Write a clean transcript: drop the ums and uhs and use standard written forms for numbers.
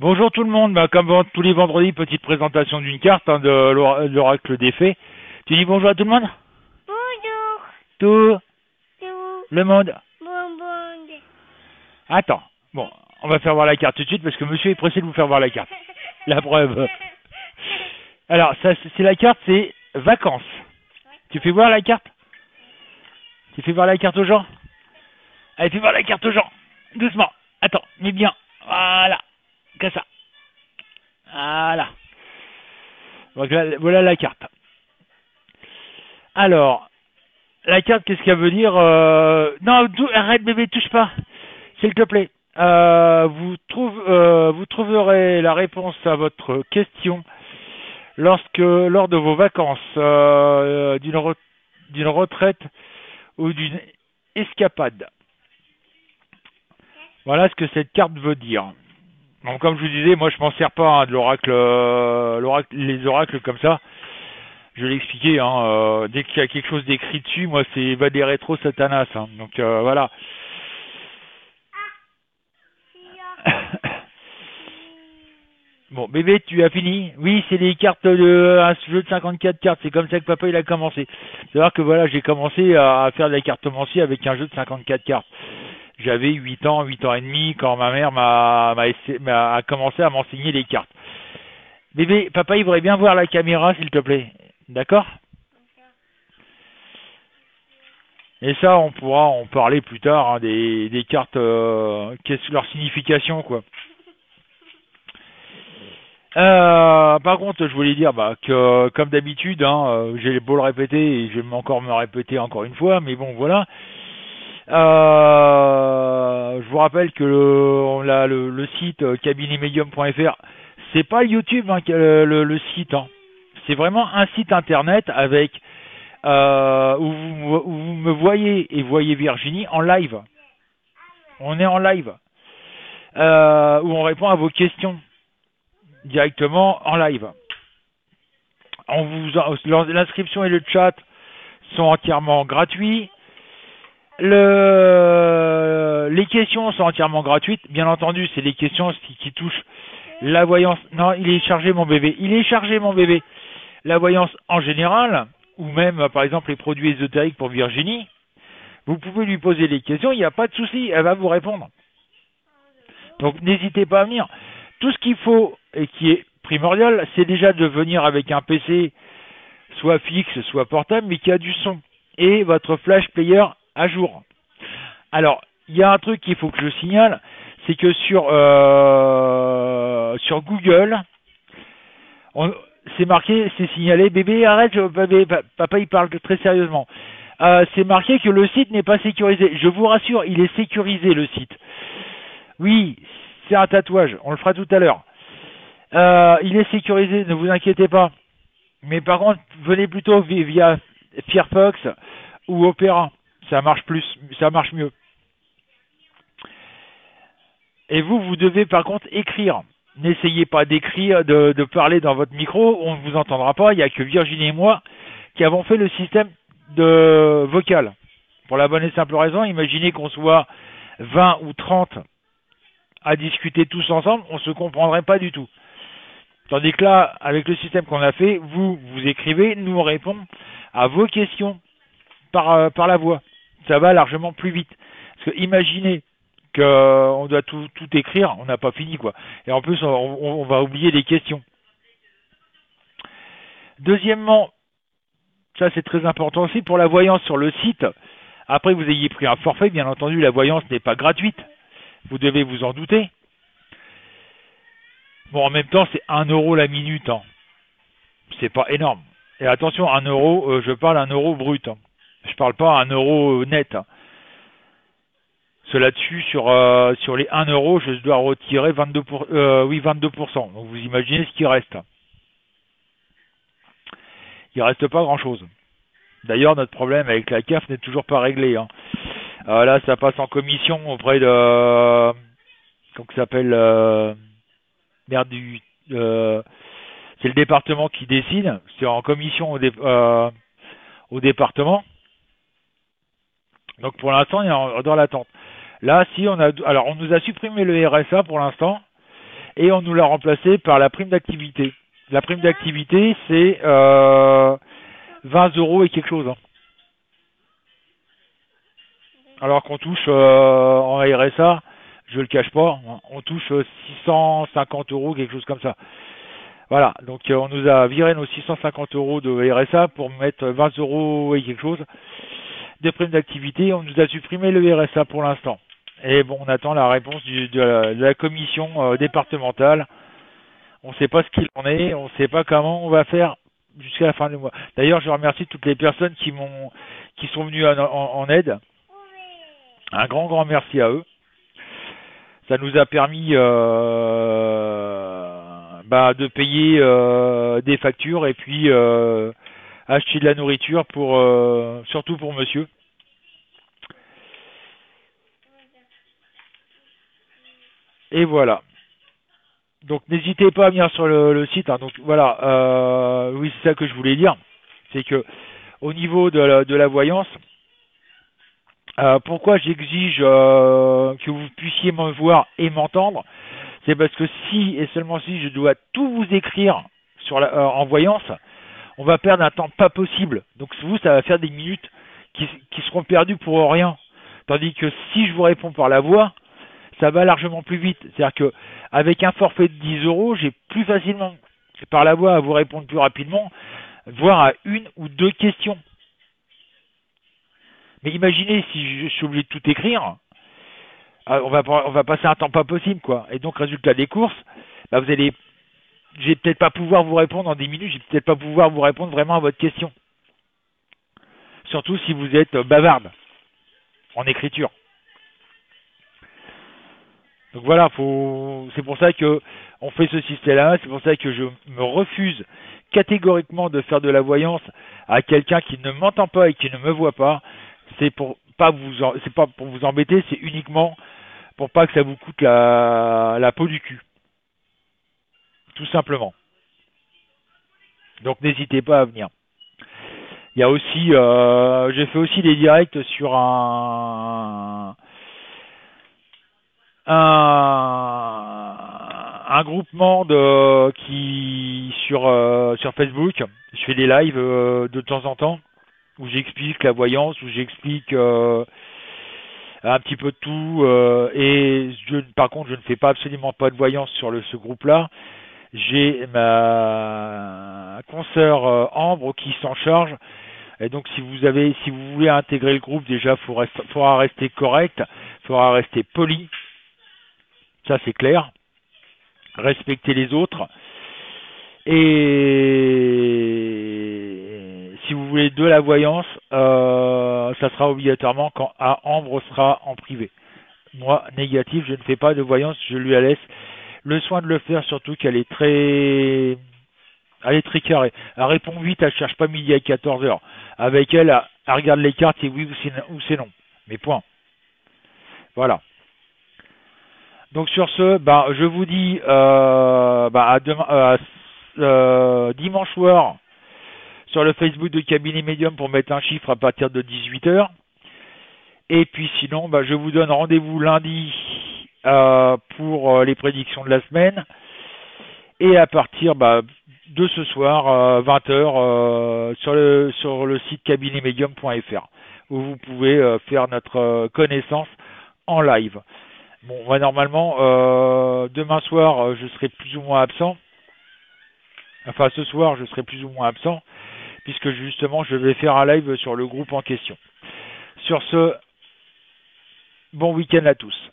Bonjour tout le monde, comme tous les vendredis, petite présentation d'une carte de l'oracle des fées. Tu dis bonjour à tout le monde? Bonjour. Tout Tout. le monde. Bonbon. Attends, bon, on va faire voir la carte tout de suite parce que monsieur est pressé de vous faire voir la carte. La preuve. Alors, ça, c'est la carte, c'est vacances. Tu fais voir la carte? Tu fais voir la carte aux gens? Allez, fais voir la carte aux gens. Doucement. Attends, mais bien. Voilà. Comme ça. Voilà. Donc là, voilà la carte. Alors, la carte, qu'est-ce qu'elle veut dire? Non, arrête bébé, touche pas, s'il te plaît. Vous trouverez la réponse à votre question lors de vos vacances, d'une retraite ou d'une escapade. Voilà ce que cette carte veut dire. Donc, comme je vous disais, moi je m'en sers pas de l'oracle, les oracles comme ça. Je l'ai expliqué, dès qu'il y a quelque chose d'écrit dessus, moi c'est va des rétro satanas. Donc voilà. Bon, bébé, tu as fini? Oui, c'est les cartes de un jeu de 54 cartes. C'est comme ça que papa il a commencé. C'est à dire que voilà, j'ai commencé à faire de la cartomancie avec un jeu de 54 cartes. J'avais 8 ans, 8 ans et demi quand ma mère a commencé à m'enseigner les cartes. Bébé, papa il voudrait bien voir la caméra s'il te plaît. D'accord? Et ça, on pourra en parler plus tard, des cartes, qu'est-ce leur signification, quoi. Par contre, je voulais dire que, comme d'habitude, j'ai beau le répéter et je vais encore me répéter encore une fois, mais bon, voilà. Je vous rappelle que le site cabinetmedium.fr, c'est pas YouTube, le site, c'est vraiment un site internet avec où vous me voyez et voyez Virginie en live. On est en live. Où on répond à vos questions directement en live. L'inscription et le chat sont entièrement gratuits. Les questions sont entièrement gratuites. Bien entendu, c'est les questions qui touchent la voyance. Non, il est chargé mon bébé. Il est chargé mon bébé. La voyance en général, ou même par exemple les produits ésotériques pour Virginie. Vous pouvez lui poser des questions, il n'y a pas de souci, elle va vous répondre. Donc n'hésitez pas à venir. Tout ce qu'il faut et qui est primordial, c'est déjà de venir avec un PC, soit fixe, soit portable, mais qui a du son. Et votre flash player à jour. Alors, il y a un truc qu'il faut que je signale, c'est que sur Google, c'est marqué, c'est signalé, bébé, arrête, bébé, papa il parle très sérieusement. C'est marqué que le site n'est pas sécurisé. Je vous rassure, il est sécurisé le site. Oui, c'est un tatouage, on le fera tout à l'heure. Il est sécurisé, ne vous inquiétez pas. Mais par contre, venez plutôt via Firefox ou Opera. Ça marche mieux. Et vous devez par contre écrire. N'essayez pas d'écrire, de parler dans votre micro, on ne vous entendra pas. Il n'y a que Virginie et moi qui avons fait le système de vocal. Pour la bonne et simple raison, imaginez qu'on soit 20 ou 30 à discuter tous ensemble, on ne se comprendrait pas du tout. Tandis que là, avec le système qu'on a fait, vous écrivez, nous on répond à vos questions par la voix. Ça va largement plus vite. Parce que imaginez qu'on doit tout écrire, on n'a pas fini quoi. Et en plus, on va oublier les questions. Deuxièmement, ça c'est très important aussi pour la voyance sur le site. Après vous ayez pris un forfait, bien entendu, la voyance n'est pas gratuite. Vous devez vous en douter. Bon, en même temps, c'est 1 euro la minute. C'est pas énorme. Et attention, 1 euro, je parle 1 euro brut. Je parle pas 1 euro net. Cela dessus, sur les 1 euro, je dois retirer 22%. Donc vous imaginez ce qui reste. Il reste pas grand-chose. D'ailleurs, notre problème avec la CAF n'est toujours pas réglé. Là, ça passe en commission auprès de... Comment ça s'appelle merde du... c'est le département qui décide. C'est en commission au département. Donc pour l'instant, il est dans l'attente. Là, si on nous a supprimé le RSA pour l'instant, et on nous l'a remplacé par la prime d'activité. La prime d'activité, c'est 20 euros et quelque chose, hein. Alors qu'on touche en RSA, je le cache pas, hein, on touche 650 euros, quelque chose comme ça. Voilà, donc on nous a viré nos 650 euros de RSA pour mettre 20 euros et quelque chose de prime d'activité. On nous a supprimé le RSA pour l'instant. Et bon, on attend la réponse de la commission départementale. On ne sait pas ce qu'il en est, on ne sait pas comment on va faire jusqu'à la fin du mois. D'ailleurs, je remercie toutes les personnes qui sont venues en aide. Un grand merci à eux. Ça nous a permis de payer des factures et puis acheter de la nourriture pour surtout pour monsieur. Et voilà. Donc n'hésitez pas à venir sur le site, hein. Donc voilà, oui, c'est ça que je voulais dire. C'est que au niveau de la voyance, pourquoi j'exige que vous puissiez me voir et m'entendre, c'est parce que si et seulement si je dois tout vous écrire en voyance, on va perdre un temps pas possible. Donc vous, ça va faire des minutes qui seront perdues pour rien. Tandis que si je vous réponds par la voix, ça va largement plus vite. C'est-à-dire que avec un forfait de 10 euros, j'ai plus facilement par la voix à vous répondre plus rapidement, voire à une ou deux questions. Mais imaginez si je suis obligé de tout écrire, on va passer un temps pas possible, quoi. Et donc résultat des courses, je vais peut-être pas pouvoir vous répondre en 10 minutes, je vais peut-être pas pouvoir vous répondre vraiment à votre question. Surtout si vous êtes bavarde en écriture. Donc voilà, c'est pour ça que on fait ce système-là, c'est pour ça que je me refuse catégoriquement de faire de la voyance à quelqu'un qui ne m'entend pas et qui ne me voit pas. C'est pas pour vous embêter, c'est uniquement pour pas que ça vous coûte la peau du cul. Tout simplement. Donc n'hésitez pas à venir. Il y a aussi, j'ai fait aussi des directs sur un groupement sur Facebook. Je fais des lives de temps en temps où j'explique la voyance, où j'explique un petit peu de tout. Par contre, je ne fais pas absolument pas de voyance sur ce groupe-là. J'ai ma consoeur Ambre qui s'en charge. Et donc, si vous voulez intégrer le groupe, déjà, faudra rester correct, faudra rester poli. Ça, c'est clair. Respecter les autres. Et si vous voulez de la voyance, ça sera obligatoirement quand Ambre sera en privé. Moi, négatif, je ne fais pas de voyance, je lui laisse le soin de le faire, surtout qu'elle est très carrée. Elle répond vite, elle cherche pas midi à 14h. Avec elle, elle regarde les cartes, c'est oui ou c'est non. Mais point. Voilà. Donc sur ce, je vous dis à demain, dimanche soir sur le Facebook de Cabinet Médium pour mettre un chiffre à partir de 18h. Et puis sinon, je vous donne rendez-vous lundi pour les prédictions de la semaine. Et à partir de ce soir, 20h, sur le site cabinetmedium.fr, où vous pouvez faire notre connaissance en live. Bon, normalement, demain soir, je serai plus ou moins absent. Enfin, ce soir, je serai plus ou moins absent, puisque justement, je vais faire un live sur le groupe en question. Sur ce, bon week-end à tous.